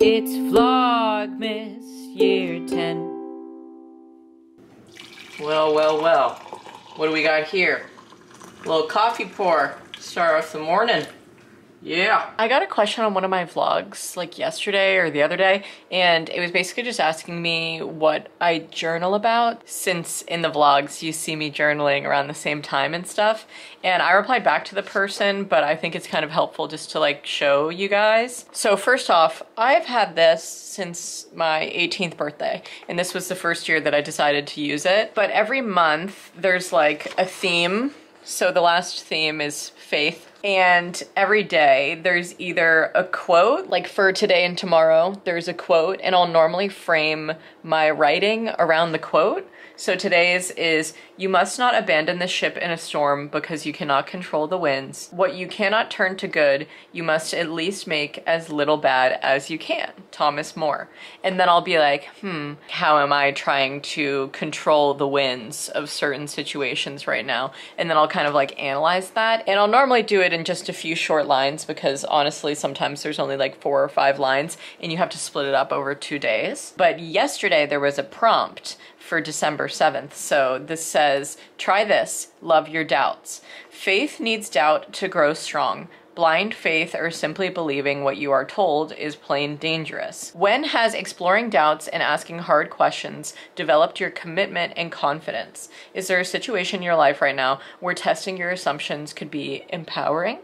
It's Vlogmas year 10. Well, well, well. What do we got here? A little coffee pour. Start off the morning. Yeah. I got a question on one of my vlogs like yesterday or the other day, and it was basically just asking me what I journal about, since in the vlogs you see me journaling around the same time and stuff. And I replied back to the person, but I think it's kind of helpful just to like show you guys. So first off, I've had this since my 18th birthday, and this was the first year that I decided to use it. But every month there's like a theme. So the last theme is faith. And every day there's either a quote, like for today and tomorrow, there's a quote, and I'll normally frame my writing around the quote. So today's is, you must not abandon the ship in a storm because you cannot control the winds. What you cannot turn to good, you must at least make as little bad as you can. Thomas More. And then I'll be like, how am I trying to control the winds of certain situations right now? And then I'll kind of like analyze that. And I'll normally do it in just a few short lines because honestly, sometimes there's only like 4 or 5 lines and you have to split it up over 2 days. But yesterday there was a prompt for December 7th. So this says, try this, love your doubts. Faith needs doubt to grow strong. Blind faith or simply believing what you are told is plain dangerous. When has exploring doubts and asking hard questions developed your commitment and confidence? Is there a situation in your life right now where testing your assumptions could be empowering?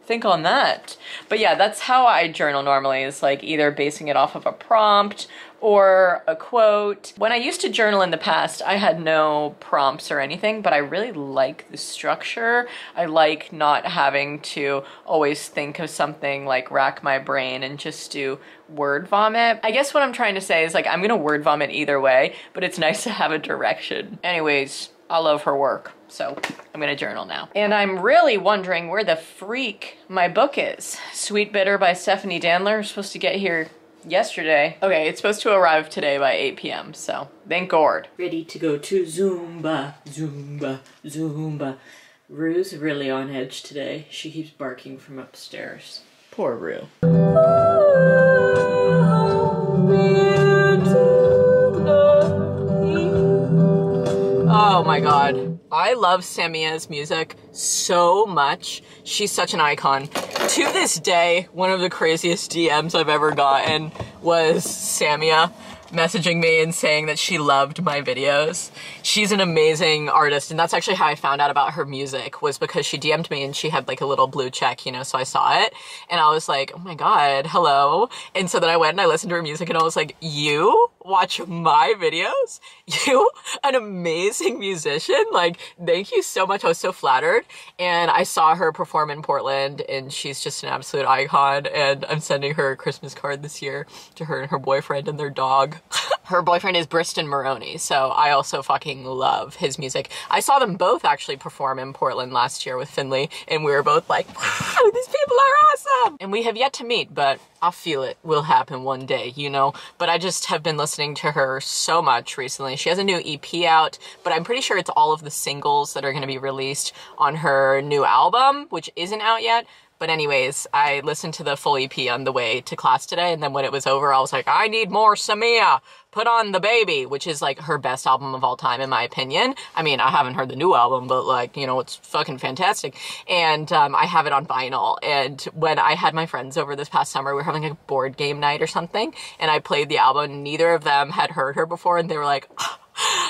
Think on that. But yeah, that's how I journal normally, is like either basing it off of a prompt or a quote. When I used to journal in the past, I had no prompts or anything, but I really like the structure. I like not having to always think of something, like rack my brain and just do word vomit. I guess what I'm trying to say is like, I'm gonna word vomit either way, but it's nice to have a direction. Anyways, I love her work, so I'm gonna journal now. And I'm really wondering where the freak my book is. Sweet Bitter by Stephanie Danler. Supposed to get here yesterday. Okay, it's supposed to arrive today by 8 p.m. So thank God. Ready to go to Zumba, Zumba, Zumba. Rue's really on edge today. She keeps barking from upstairs. Poor Rue. Oh my God. I love Samia's music so much. She's such an icon. To this day, one of the craziest DMs I've ever gotten was Samia messaging me and saying that she loved my videos. She's an amazing artist, and that's actually how I found out about her music, was because she DM'd me and she had like a little blue check, you know, so I saw it and I was like, oh my God, hello. And so then I went and I listened to her music and I was like, you watch my videos? You, an amazing musician? Like, thank you so much. I was so flattered. And I saw her perform in Portland and she's just an absolute icon, and I'm sending her a Christmas card this year to her and her boyfriend and their dog. Her boyfriend is Briston Maroney, so I also fucking love his music. I saw them both actually perform in Portland last year with Finley, and we were both like, wow, these people are awesome! And we have yet to meet, but I'll feel it will happen one day, you know? But I just have been listening to her so much recently. She has a new EP out, but I'm pretty sure it's all of the singles that are gonna be released on her new album, which isn't out yet. But anyways, I listened to the full EP on the way to class today, and then when it was over, I was like, I need more Samia. Put on The Baby, which is like her best album of all time, in my opinion. I mean, I haven't heard the new album, but like, you know, it's fucking fantastic. And I have it on vinyl. And when I had my friends over this past summer, we were having a board game night or something, and I played the album, and neither of them had heard her before, and they were like, oh,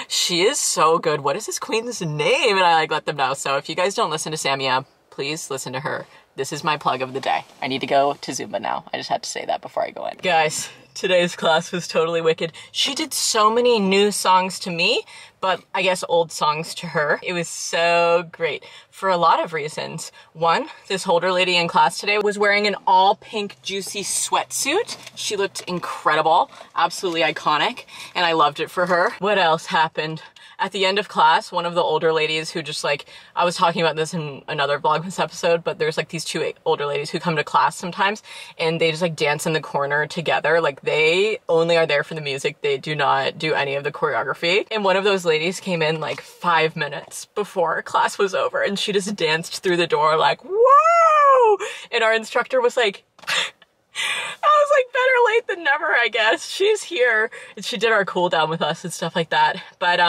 she is so good. What is this queen's name? And I like let them know. So if you guys don't listen to Samia, please listen to her. This is my plug of the day. I need to go to Zumba now. I just had to say that before I go in. Guys, today's class was totally wicked. She did so many new songs to me, but I guess old songs to her. It was so great for a lot of reasons. One, this older lady in class today was wearing an all pink juicy sweatsuit. She looked incredible, absolutely iconic, and I loved it for her. What else happened? At the end of class, one of the older ladies who just like, I was talking about this in another Vlogmas episode, but there's like these 2 older ladies who come to class sometimes and they just like dance in the corner together. Like they only are there for the music. They do not do any of the choreography. And one of those ladies came in like 5 minutes before class was over and she just danced through the door like, whoa! And our instructor was like, I was like, better whatever, I guess. She's here. She did our cool down with us and stuff like that. But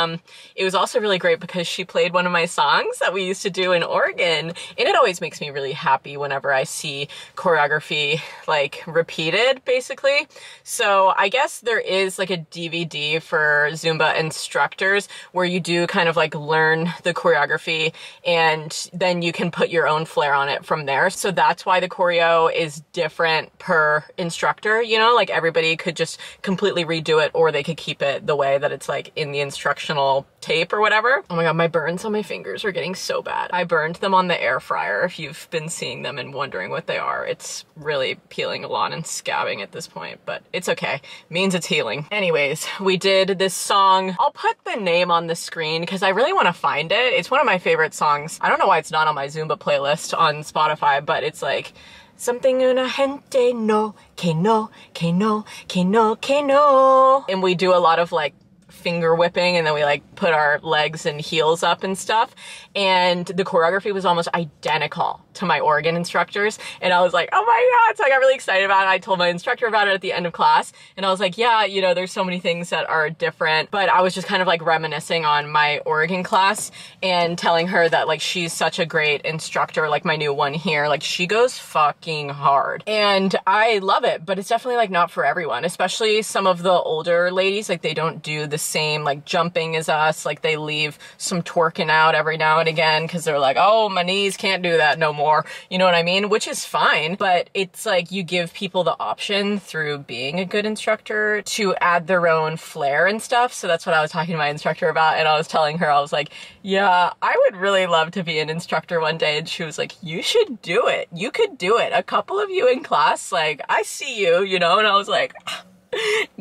it was also really great because she played one of my songs that we used to do in Oregon. And it always makes me really happy whenever I see choreography like repeated, basically. So I guess there is like a DVD for Zumba instructors where you do kind of like learn the choreography and then you can put your own flair on it from there. So that's why the choreo is different per instructor, you know, like everybody could just completely redo it or they could keep it the way that it's like in the instructional tape or whatever. Oh my God, my burns on my fingers are getting so bad. I burned them on the air fryer. If you've been seeing them and wondering what they are, it's really peeling a lot and scabbing at this point, but it's okay. It means it's healing. Anyways, we did this song. I'll put the name on the screen because I really want to find it. It's one of my favorite songs. I don't know why it's not on my Zumba playlist on Spotify, but it's like something una gente no, que no, que no, que no, que no. And we do a lot of like finger whipping and then we like put our legs and heels up and stuff. And the choreography was almost identical to my Oregon instructors. And I was like, oh my God. So I got really excited about it. I told my instructor about it at the end of class. And I was like, yeah, you know, there's so many things that are different. But I was just kind of like reminiscing on my Oregon class and telling her that like she's such a great instructor, like my new one here. Like she goes fucking hard. And I love it, but it's definitely like not for everyone, especially some of the older ladies. Like they don't do the same like jumping as us. Like they leave some twerking out every now and again because they're like, oh, my knees can't do that no more. You know what I mean? Which is fine, but it's like you give people the option through being a good instructor to add their own flair and stuff. So that's what I was talking to my instructor about. And I was telling her, I was like, yeah, I would really love to be an instructor one day. And she was like, you should do it. You could do it. A couple of you in class, like I see you, you know? And I was like,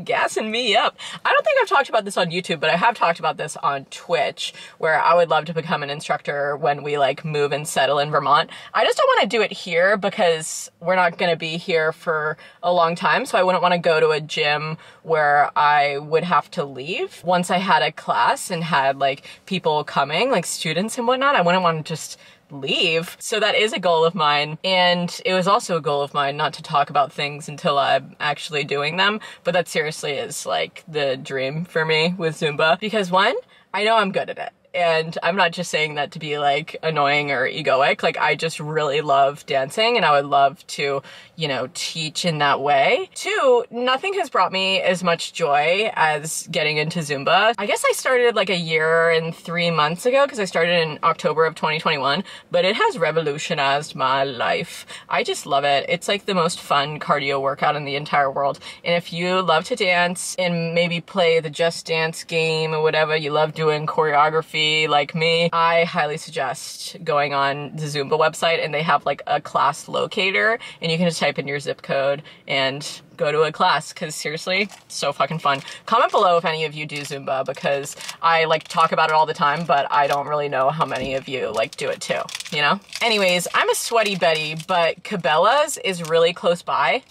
gassing me up. I don't think I've talked about this on YouTube, but I have talked about this on Twitch, where I would love to become an instructor when we like move and settle in Vermont. I just don't want to do it here because we're not going to be here for a long time. So I wouldn't want to go to a gym where I would have to leave. Once I had a class and had like people coming, like students and whatnot, I wouldn't want to just leave. So that is a goal of mine. And it was also a goal of mine not to talk about things until I'm actually doing them. But that seriously is like the dream for me with Zumba. Because one, I know I'm good at it. And I'm not just saying that to be like annoying or egoic. Like I just really love dancing and I would love to, you know, teach in that way. Two, nothing has brought me as much joy as getting into Zumba. I guess I started like 1 year and 3 months ago because I started in October of 2021, but it has revolutionized my life. I just love it. It's like the most fun cardio workout in the entire world. And if you love to dance and maybe play the Just Dance game or whatever, you love doing choreography like me, I highly suggest going on the Zumba website and they have like a class locator and you can just type in your zip code and go to a class because seriously, it's so fucking fun. Comment below if any of you do Zumba because I like talk about it all the time, but I don't really know how many of you like do it too, you know? Anyways, I'm a sweaty Betty, but Cabela's is really close by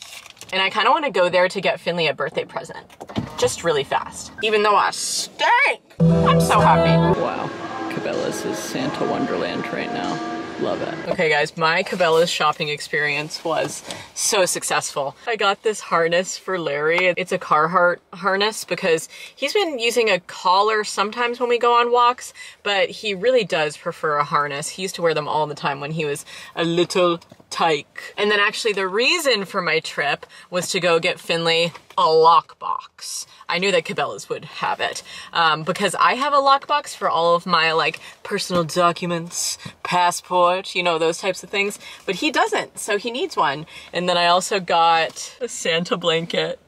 and I kind of want to go there to get Finley a birthday present. Just really fast. Even though I stink, I'm so happy. Wow, Cabela's is Santa Wonderland right now. Love it. Okay guys, my Cabela's shopping experience was so successful. I got this harness for Larry. It's a Carhartt harness because he's been using a collar sometimes when we go on walks, but he really does prefer a harness. He used to wear them all the time when he was a little tyke. And then actually the reason for my trip was to go get Finley a lockbox. I knew that Cabela's would have it because I have a lockbox for all of my like personal documents, passport, you know, those types of things, but he doesn't, so he needs one. And then I also got a Santa blanket.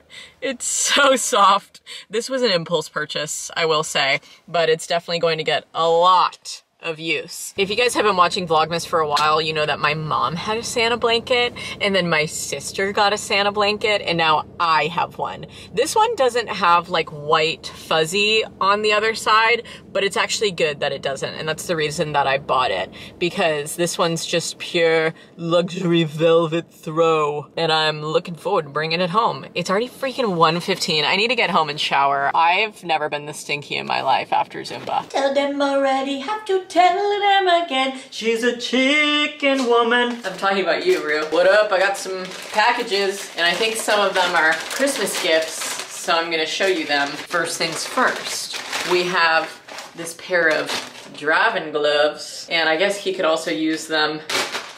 It's so soft. This was an impulse purchase, I will say, but it's definitely going to get a lot of use. If you guys have been watching Vlogmas for a while, you know that my mom had a Santa blanket and then my sister got a Santa blanket and now I have one. This one doesn't have like white fuzzy on the other side, but it's actually good that it doesn't, and that's the reason that I bought it, because this one's just pure luxury velvet throw and I'm looking forward to bringing it home. It's already freaking 1:15. I need to get home and shower. I've never been this stinky in my life after Zumba. Tell them already, have to telling him again, she's a chicken woman. I'm talking about you, Rue. What up? I got some packages, and I think some of them are Christmas gifts, so I'm gonna show you them. First things first, we have this pair of driving gloves, and I guess he could also use them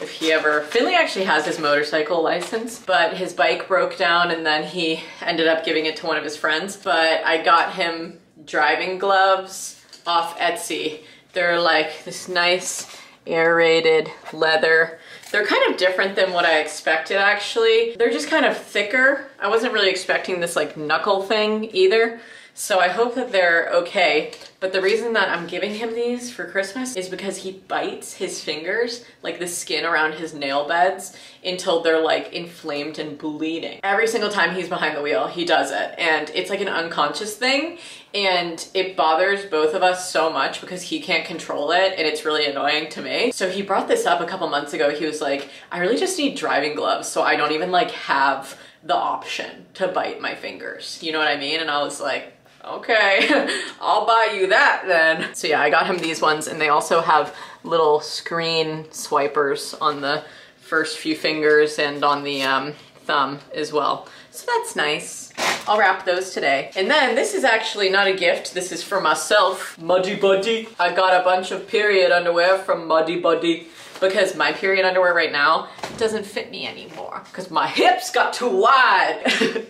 if he ever... Finley actually has his motorcycle license, but his bike broke down and then he ended up giving it to one of his friends. But I got him driving gloves off Etsy. They're like this nice aerated leather. They're kind of different than what I expected, actually. They're just kind of thicker. I wasn't really expecting this like knuckle thing either. So I hope that they're okay. But the reason that I'm giving him these for Christmas is because he bites his fingers, like the skin around his nail beds, until they're like inflamed and bleeding. Every single time he's behind the wheel, he does it. And it's like an unconscious thing. And it bothers both of us so much because he can't control it, and it's really annoying to me. So he brought this up a couple months ago. He was like, I really just need driving gloves so I don't even like have the option to bite my fingers. You know what I mean? And I was like, okay, I'll buy you that then. So yeah, I got him these ones, and they also have little screen swipers on the first few fingers and on the thumb as well. So that's nice. I'll wrap those today. And then this is actually not a gift. This is for myself. Muddy Buddy. I got a bunch of period underwear from Muddy Buddy because my period underwear right now doesn't fit me anymore because my hips got too wide.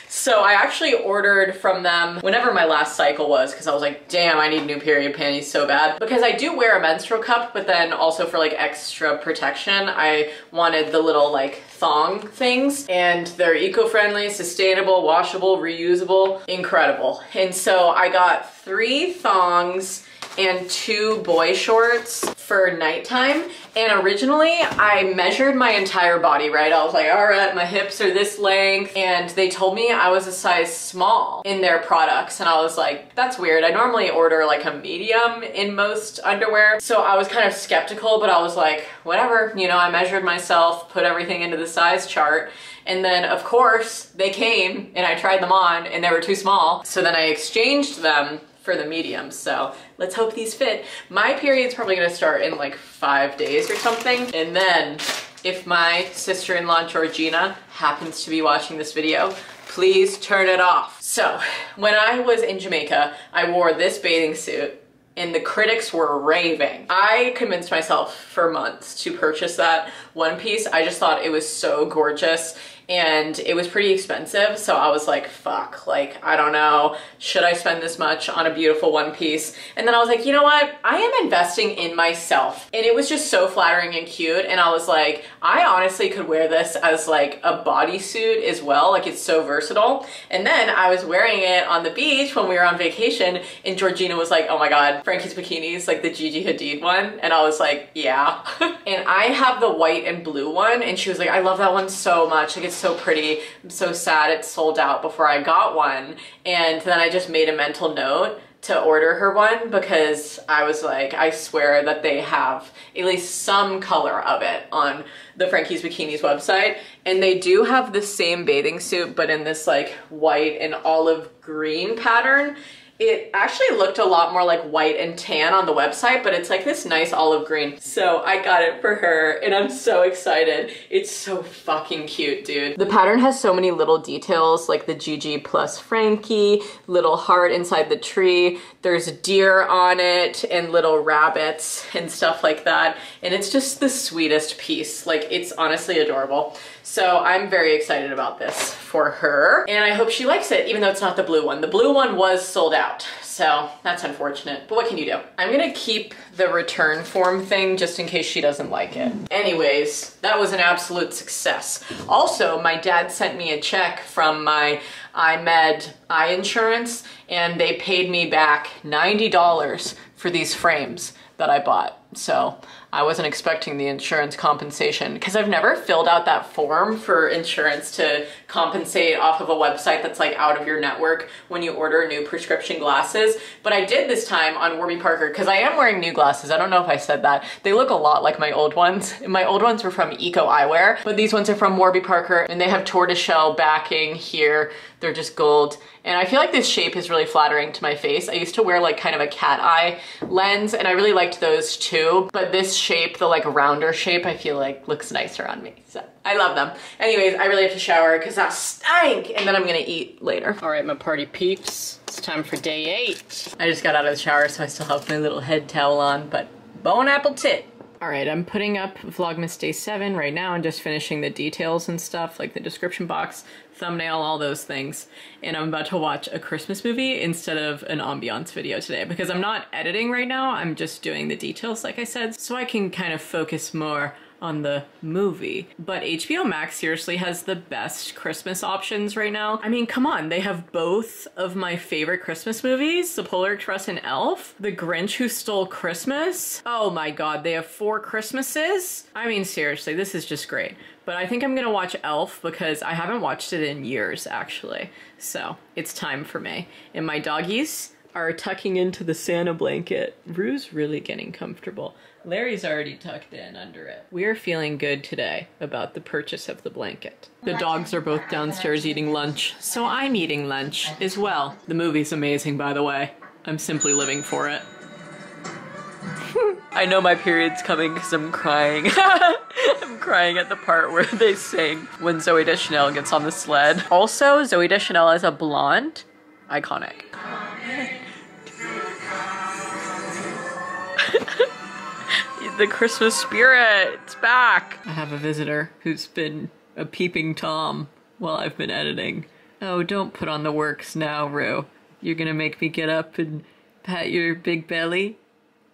So I actually ordered from them whenever my last cycle was, because I was like, damn, I need new period panties so bad. Because I do wear a menstrual cup, but then also for like extra protection, I wanted the little like thong things, and they're eco-friendly, sustainable, washable, reusable, incredible. And so I got 3 thongs and 2 boy shorts for nighttime. And originally I measured my entire body, right? I was like, all right, my hips are this length. And they told me I was a size small in their products. And I was like, that's weird. I normally order like a medium in most underwear. So I was kind of skeptical, but I was like, whatever, you know, I measured myself, put everything into the size chart. And then of course they came and I tried them on and they were too small. So then I exchanged them for the medium. So let's hope these fit. My period's probably gonna start in like 5 days or something. And then if my sister-in-law Georgina happens to be watching this video, please turn it off. So when I was in Jamaica, I wore this bathing suit and the critics were raving. I convinced myself for months to purchase that one piece. I just thought it was so gorgeous, and it was pretty expensive. So I was like, fuck, like, I don't know, should I spend this much on a beautiful one piece? And then I was like, you know what? I am investing in myself. And it was just so flattering and cute. And I was like, I honestly could wear this as like a bodysuit as well. Like, it's so versatile. And then I was wearing it on the beach when we were on vacation, and Georgina was like, oh my God, Frankie's bikinis, like the Gigi Hadid one. And I was like, yeah. And I have the white and blue one, and she was like, I love that one so much. Like, it's so pretty. I'm so sad it sold out before I got one. And then I just made a mental note to order her one because I was like, I swear that they have at least some color of it on the Frankie's Bikinis website. And they do have the same bathing suit, but in this like white and olive green pattern. It actually looked a lot more like white and tan on the website, but it's like this nice olive green. So I got it for her and I'm so excited. It's so fucking cute, dude. The pattern has so many little details, like the Gigi plus Frankie, little heart inside the tree. There's a deer on it and little rabbits and stuff like that. And it's just the sweetest piece. Like, it's honestly adorable. So I'm very excited about this for her. And I hope she likes it, even though it's not the blue one. The blue one was sold out. So that's unfortunate, but what can you do? I'm gonna keep the return form thing just in case she doesn't like it. Anyways, that was an absolute success. Also, my dad sent me a check from my iMed eye insurance, and they paid me back $90 for these frames that I bought. So I wasn't expecting the insurance compensation because I've never filled out that form for insurance to compensate off of a website that's like out of your network when you order new prescription glasses. But I did this time on Warby Parker because I am wearing new glasses. I don't know if I said that. They look a lot like my old ones. My old ones were from Eco Eyewear, but these ones are from Warby Parker and they have tortoiseshell backing here. They're just gold. And I feel like this shape is really flattering to my face. I used to wear like kind of a cat eye lens and I really liked those too. But this shape, the like rounder shape, I feel like looks nicer on me. So I love them. Anyways, I really have to shower because I stank and then I'm gonna eat later. All right, my party peeps, it's time for day 8. I just got out of the shower so I still have my little head towel on, but bon appetit. All right, I'm putting up Vlogmas Day 7 right now and just finishing the details and stuff, like the description box, thumbnail, all those things. And I'm about to watch a Christmas movie instead of an ambiance video today because I'm not editing right now, I'm just doing the details, like I said, so I can kind of focus more on the movie. But HBO Max seriously has the best Christmas options right now. I mean, come on, they have both of my favorite Christmas movies, The Polar Express and Elf, The Grinch Who Stole Christmas. Oh my god, they have 4 Christmases? I mean, seriously, this is just great. But I think I'm gonna watch Elf because I haven't watched it in years, actually. So, it's time for me. And my doggies are tucking into the Santa blanket. Rue's really getting comfortable. Larry's already tucked in under it. We are feeling good today about the purchase of the blanket. The dogs are both downstairs eating lunch, so I'm eating lunch as well. The movie's amazing, by the way. I'm simply living for it. I know my period's coming because I'm crying. I'm crying at the part where they sing when Zooey Deschanel gets on the sled. Also, Zooey Deschanel as a blonde, iconic. The Christmas spirit, it's back. I have a visitor who's been a peeping Tom while I've been editing. Oh, don't put on the works now, Rue. You're gonna make me get up and pat your big belly?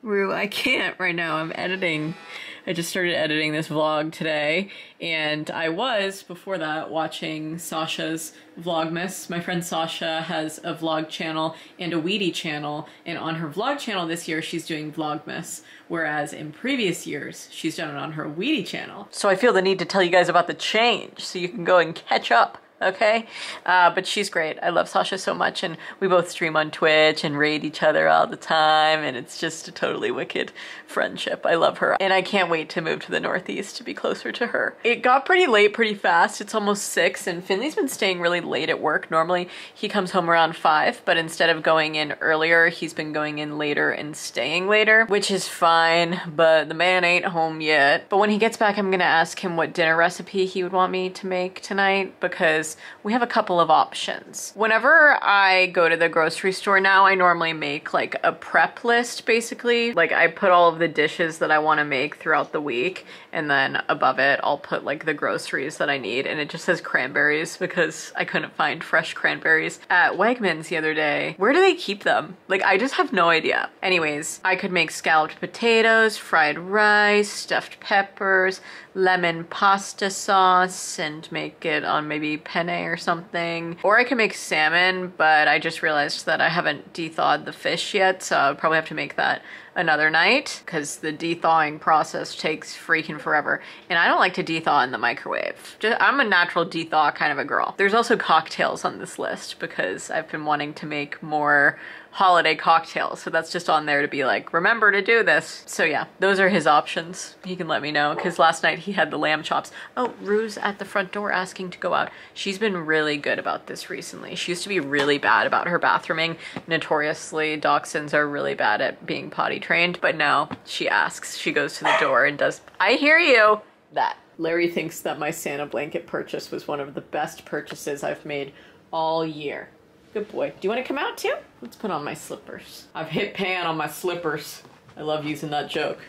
Rue, I can't right now, I'm editing. I just started editing this vlog today, and I was, before that, watching Sasha's Vlogmas. My friend Sasha has a vlog channel and a Weedy channel, and on her vlog channel this year, she's doing Vlogmas, whereas in previous years, she's done it on her Weedy channel. So I feel the need to tell you guys about the change, so you can go and catch up. Okay? But she's great. I love Sasha so much, and we both stream on Twitch and raid each other all the time, and it's just a totally wicked friendship. I love her, and I can't wait to move to the Northeast to be closer to her. It got pretty late pretty fast. It's almost 6, and Finley's been staying really late at work. Normally, he comes home around 5, but instead of going in earlier, he's been going in later and staying later, which is fine, but the man ain't home yet. But when he gets back, I'm gonna ask him what dinner recipe he would want me to make tonight, because we have a couple of options. Whenever I go to the grocery store now, I normally make like a prep list, basically. Like I put all of the dishes that I want to make throughout the week, and then above it, I'll put like the groceries that I need, and it just says cranberries because I couldn't find fresh cranberries at Wegmans the other day. Where do they keep them? Like, I just have no idea. Anyways, I could make scalloped potatoes, fried rice, stuffed peppers, lemon pasta sauce, and make it on maybe penne or something. Or I can make salmon, but I just realized that I haven't de-thawed the fish yet, so I'll probably have to make that another night because the de-thawing process takes freaking forever. And I don't like to de-thaw in the microwave. I'm a natural de-thaw kind of a girl. There's also cocktails on this list because I've been wanting to make more holiday cocktails, so that's just on there to be like, remember to do this. So yeah, those are his options. He can let me know, because last night he had the lamb chops. Oh, Rue's at the front door asking to go out. She's been really good about this recently. She used to be really bad about her bathrooming. Notoriously, dachshunds are really bad at being potty trained, but now she asks. She goes to the door and does, I hear you, that. Larry thinks that my Santa blanket purchase was one of the best purchases I've made all year. Good boy. Do you want to come out too? Let's put on my slippers. I've hit pan on my slippers. I love using that joke.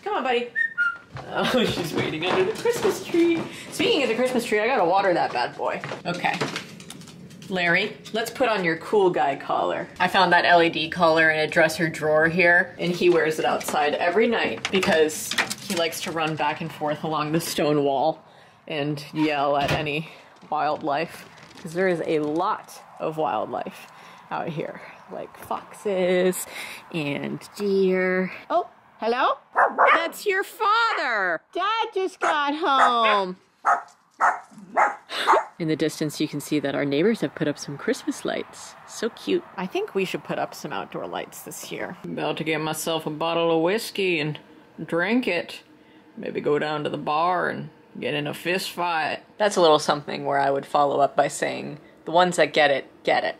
Come on, buddy. Oh, she's waiting under the Christmas tree. Speaking of the Christmas tree, I gotta water that bad boy. Okay. Larry, let's put on your cool guy collar. I found that LED collar in a dresser drawer here, and he wears it outside every night because he likes to run back and forth along the stone wall and yell at any wildlife, because there is a lot of wildlife out here, like foxes and deer. Oh, Hello? That's your father. Dad just got home. In the distance, you can see that our neighbors have put up some Christmas lights. So cute. I think we should put up some outdoor lights this year. I'm about to get myself a bottle of whiskey and drink it. Maybe go down to the bar and get in a fist fight. That's a little something where I would follow up by saying, the ones that get it, get it.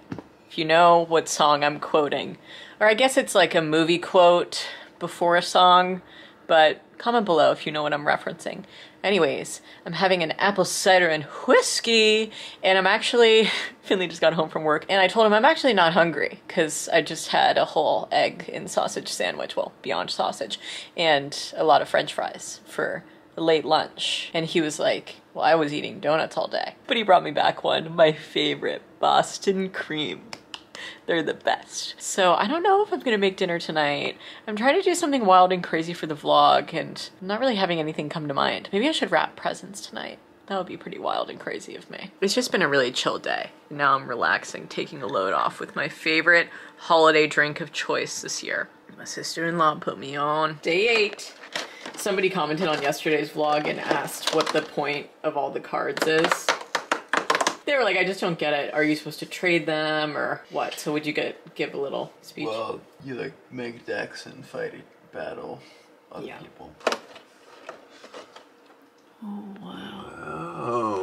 If you know what song I'm quoting. Or I guess it's like a movie quote before a song, but comment below if you know what I'm referencing. Anyways, I'm having an apple cider and whiskey, and I'm actually, Finley just got home from work, and I told him I'm actually not hungry, because I just had a whole egg and sausage sandwich, well, beyond sausage, and a lot of french fries for a late lunch. And he was like, well, I was eating donuts all day. But he brought me back one, my favorite, Boston cream. They're the best. So I don't know if I'm gonna make dinner tonight. I'm trying to do something wild and crazy for the vlog, and I'm not really having anything come to mind. Maybe I should wrap presents tonight. That would be pretty wild and crazy of me. It's just been a really chill day. Now I'm relaxing, taking a load off with my favorite holiday drink of choice this year. My sister-in-law put me on. Day 8. Somebody commented on yesterday's vlog and asked what the point of all the cards is. They were like, I just don't get it. Are you supposed to trade them or what? So would you give a little speech? Well, you like make decks and fight a battle other people. Oh, wow.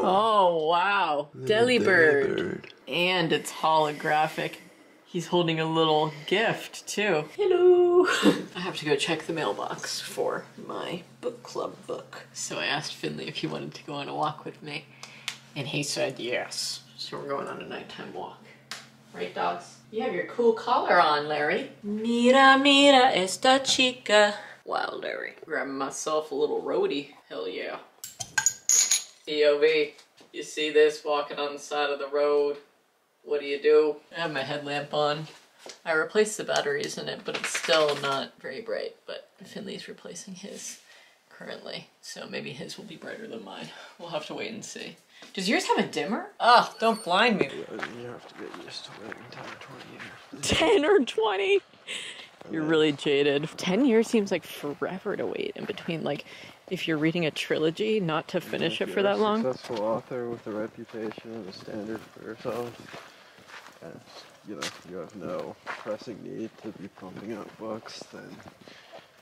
Oh, wow. Delibird. And it's holographic. He's holding a little gift too. Hello. I have to go check the mailbox for my book club book. So I asked Finley if he wanted to go on a walk with me. And he said yes. So we're going on a nighttime walk. Right, dogs? You have your cool collar on, Larry. Mira, mira esta chica. Wow, Larry. Grabbing myself a little roadie. Hell yeah. POV. You see this walking on the side of the road. What do? I have my headlamp on. I replaced the batteries in it, but it's still not very bright. But Finley's replacing his currently. So maybe his will be brighter than mine. We'll have to wait and see. Does yours have a dimmer? Oh, don't blind me. You have to get used to waiting 10 or 20 years. 10 or 20? You're really jaded. 10 years seems like forever to wait in between, like, if you're reading a trilogy, not to finish it for that long. If you're a successful author with a reputation and a standard for yourself, and, you know, you have no pressing need to be pumping out books, then,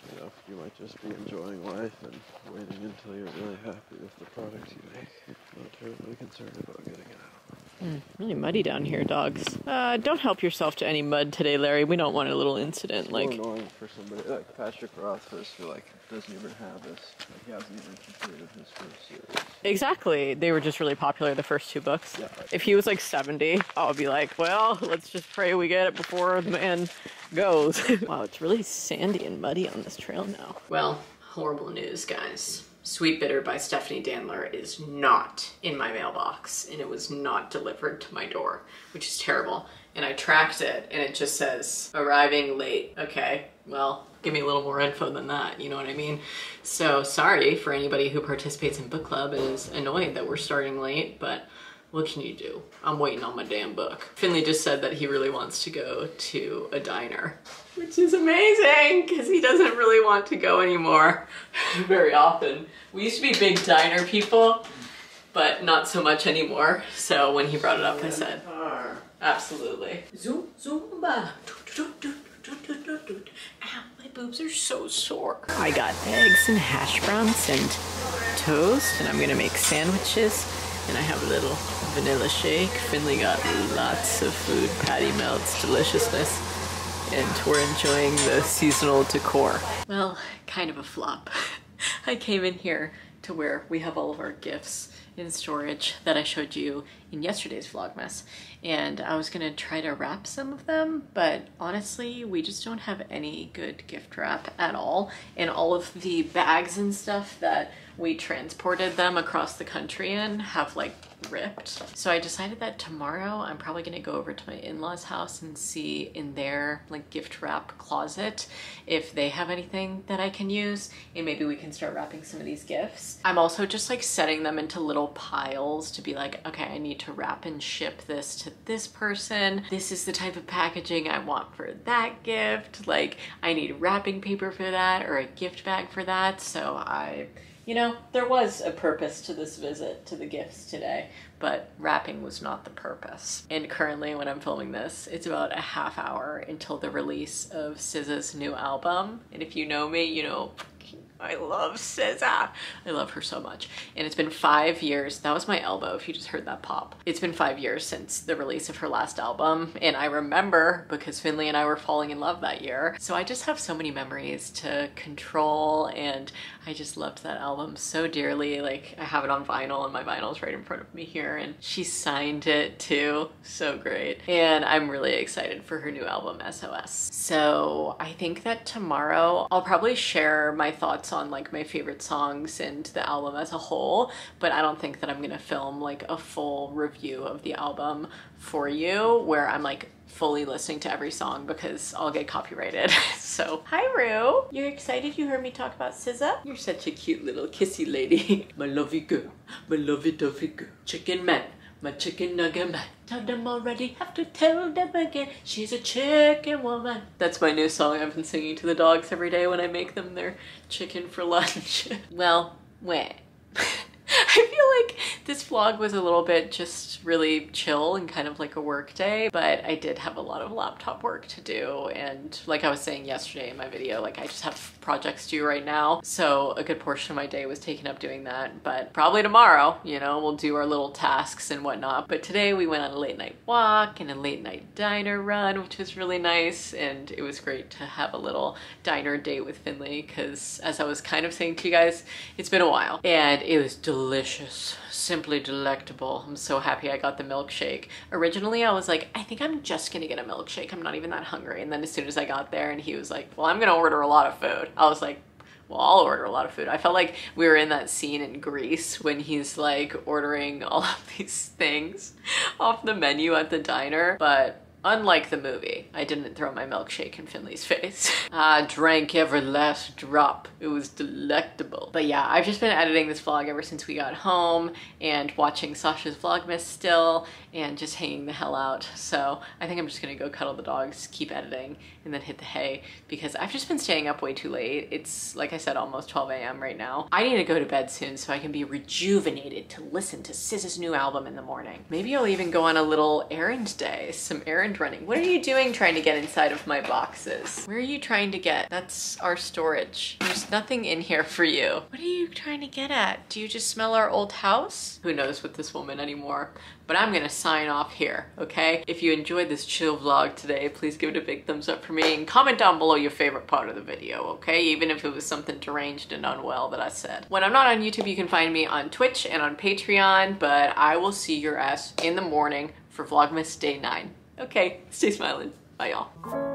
you know, you might just be enjoying life and waiting until you're really happy with the product you make. Not terribly concerned about getting it out. Really muddy down here, dogs. Don't help yourself to any mud today, Larry. We don't want a little incident like... It's more annoying for somebody like Patrick Rothfuss who, like, doesn't even have this. Like, he hasn't even completed his first series. Exactly. They were just really popular, the first 2 books. Yeah. If he was like 70, I would be like, well, let's just pray we get it before the man goes. Wow, it's really sandy and muddy on this trail now. Well, horrible news, guys. Sweet Bitter by Stephanie Danler is not in my mailbox, and it was not delivered to my door, which is terrible. And I tracked it, and it just says, arriving late. Okay, well, give me a little more info than that, you know what I mean? So sorry for anybody who participates in book club and is annoyed that we're starting late, but what can you do? I'm waiting on my damn book. Finley just said that he really wants to go to a diner, which is amazing because he doesn't really want to go anymore very often. We used to be big diner people, but not so much anymore. So when he brought it up, I said, absolutely. Zumba. Ow, my boobs are so sore. I got eggs and hash browns and toast, and I'm gonna make sandwiches. And I have a little vanilla shake. Finley got lots of food, patty melts, deliciousness. And we're enjoying the seasonal decor. Well, kind of a flop. I came in here to where we have all of our gifts in storage that I showed you in yesterday's Vlogmas. And I was gonna try to wrap some of them, but honestly, we just don't have any good gift wrap at all. And all of the bags and stuff that we transported them across the country in have like ripped. So I decided that tomorrow I'm probably gonna go over to my in-laws' house and see in their like gift wrap closet if they have anything that I can use, and maybe we can start wrapping some of these gifts. I'm also just like setting them into little piles to be like, okay, I need to wrap and ship this to this person. This is the type of packaging I want for that gift. Like, I need wrapping paper for that or a gift bag for that. So you know, there was a purpose to this visit to the gifts today, but wrapping was not the purpose. And currently when I'm filming this, it's about a half hour until the release of SZA's new album. And if you know me, you know, I love SZA. I love her so much. And it's been 5 years. That was my elbow, if you just heard that pop. It's been 5 years since the release of her last album. And I remember because Finley and I were falling in love that year. So I just have so many memories to control, and I just loved that album so dearly. Like, I have it on vinyl and my vinyl's right in front of me here, and she signed it too. So great. And I'm really excited for her new album, SOS. So I think that tomorrow I'll probably share my thoughts on like my favorite songs and the album as a whole, but I don't think that I'm gonna film like a full review of the album for you where I'm like fully listening to every song because I'll get copyrighted. So, hi Rue! You're excited you heard me talk about SZA? You're such a cute little kissy lady. My lovey girl, my lovey-dovey girl. Chicken man, my chicken nugget man. Tell them already, have to tell them again. She's a chicken woman. That's my new song I've been singing to the dogs every day when I make them their chicken for lunch. Well, wait. I feel like this vlog was a little bit just really chill and kind of like a work day, but I did have a lot of laptop work to do, and like I was saying yesterday in my video, like I just have projects due right now, so a good portion of my day was taken up doing that. But probably tomorrow, you know, we'll do our little tasks and whatnot. But today we went on a late night walk and a late night diner run, which was really nice, and it was great to have a little diner date with Finley because, as I was kind of saying to you guys, it's been a while, and it was delicious, simply delectable. I'm so happy I got the milkshake. Originally I was like, I think I'm just gonna get a milkshake, I'm not even that hungry. And then as soon as I got there and he was like, well, I'm gonna order a lot of food, I was like, well, I'll order a lot of food. I felt like we were in that scene in Greece when he's like ordering all of these things off the menu at the diner. But unlike the movie, I didn't throw my milkshake in Finley's face. I drank every last drop. It was delectable. But yeah, I've just been editing this vlog ever since we got home and watching Sasha's Vlogmas still and just hanging the hell out. So I think I'm just gonna go cuddle the dogs, keep editing, and then hit the hay because I've just been staying up way too late. It's, like I said, almost 12 a.m. right now. I need to go to bed soon so I can be rejuvenated to listen to SZA's new album in the morning. Maybe I'll even go on a little errand day, some errand running. What are you doing trying to get inside of my boxes? Where are you trying to get? That's our storage. There's nothing in here for you. What are you trying to get at? Do you just smell our old house? Who knows with this woman anymore? But I'm gonna sign off here, okay? If you enjoyed this chill vlog today, please give it a big thumbs up for me and comment down below your favorite part of the video, okay? Even if it was something deranged and unwell that I said. When I'm not on YouTube, you can find me on Twitch and on Patreon, but I will see your ass in the morning for Vlogmas Day 9. Okay, stay smiling. Bye, y'all.